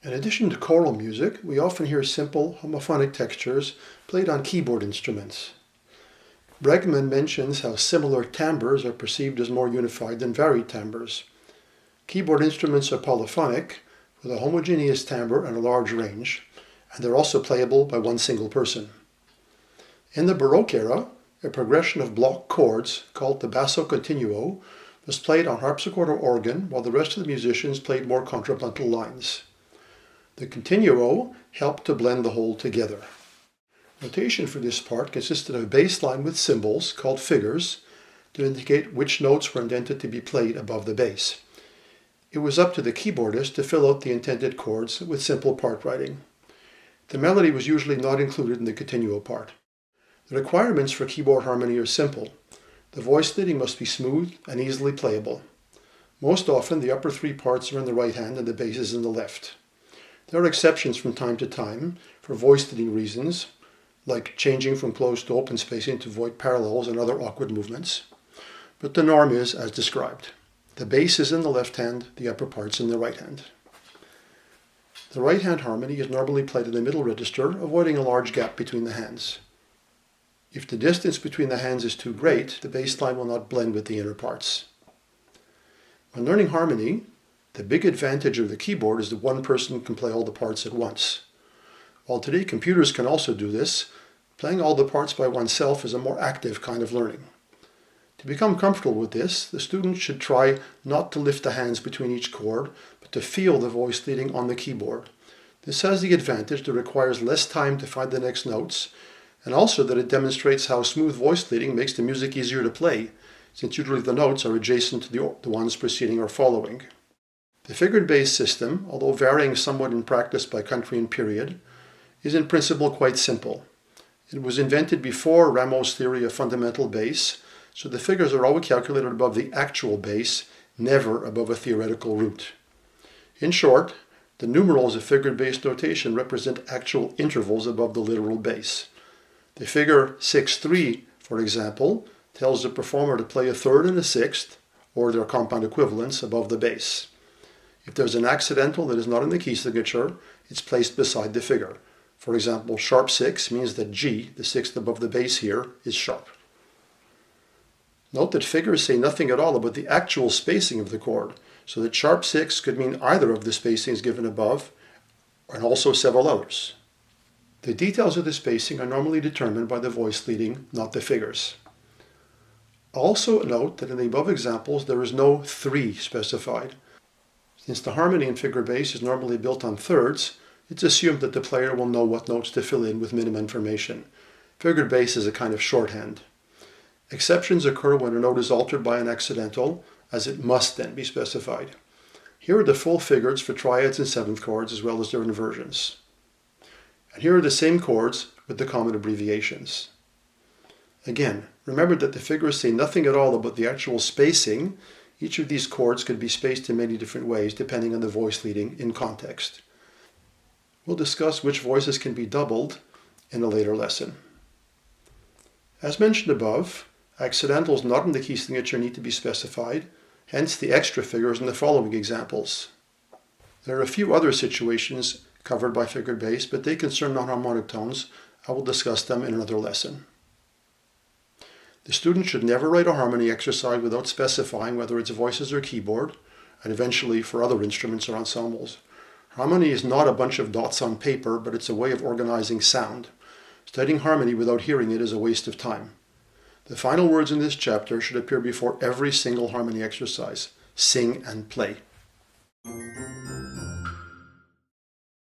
In addition to choral music, we often hear simple homophonic textures played on keyboard instruments. Bregman mentions how similar timbres are perceived as more unified than varied timbres. Keyboard instruments are polyphonic, with a homogeneous timbre and a large range, and they're also playable by one single person. In the Baroque era, a progression of block chords, called the basso continuo, was played on harpsichord or organ, while the rest of the musicians played more contrapuntal lines. The continuo helped to blend the whole together. Notation for this part consisted of a bass line with symbols, called figures, to indicate which notes were intended to be played above the bass. It was up to the keyboardist to fill out the intended chords with simple part writing. The melody was usually not included in the continuo part. The requirements for keyboard harmony are simple. The voice leading must be smooth and easily playable. Most often, the upper three parts are in the right hand and the bass is in the left. There are exceptions from time to time for voice leading reasons, like changing from closed to open spacing to avoid parallels and other awkward movements. But the norm is as described. The bass is in the left hand, the upper parts in the right hand. The right hand harmony is normally played in the middle register, avoiding a large gap between the hands. If the distance between the hands is too great, the bass line will not blend with the inner parts. When learning harmony, the big advantage of the keyboard is that one person can play all the parts at once. While today computers can also do this, playing all the parts by oneself is a more active kind of learning. To become comfortable with this, the student should try not to lift the hands between each chord, but to feel the voice leading on the keyboard. This has the advantage that it requires less time to find the next notes, and also that it demonstrates how smooth voice leading makes the music easier to play, since usually the notes are adjacent to the ones preceding or following. The figured bass system, although varying somewhat in practice by country and period, is in principle quite simple. It was invented before Rameau's theory of fundamental bass, so the figures are always calculated above the actual bass, never above a theoretical root. In short, the numerals of figured bass notation represent actual intervals above the literal bass. The figure 6-3, for example, tells the performer to play a third and a sixth, or their compound equivalents, above the bass. If there's an accidental that is not in the key signature, it's placed beside the figure. For example, sharp 6 means that G, the sixth above the bass here, is sharp. Note that figures say nothing at all about the actual spacing of the chord, so that sharp 6 could mean either of the spacings given above, and also several others. The details of the spacing are normally determined by the voice leading, not the figures. Also note that in the above examples there is no 3 specified. Since the harmony in figure bass is normally built on thirds, it's assumed that the player will know what notes to fill in with minimum information. Figured bass is a kind of shorthand. Exceptions occur when a note is altered by an accidental, as it must then be specified. Here are the full figures for triads and seventh chords as well as their inversions. And here are the same chords with the common abbreviations. Again, remember that the figures say nothing at all about the actual spacing. Each of these chords could be spaced in many different ways depending on the voice leading in context. We'll discuss which voices can be doubled in a later lesson. As mentioned above, accidentals not in the key signature need to be specified, hence the extra figures in the following examples. There are a few other situations covered by figured bass, but they concern non-harmonic tones. I will discuss them in another lesson. The student should never write a harmony exercise without specifying whether it's voices or keyboard, and eventually for other instruments or ensembles. Harmony is not a bunch of dots on paper, but it's a way of organizing sound. Studying harmony without hearing it is a waste of time. The final words in this chapter should appear before every single harmony exercise. Sing and play.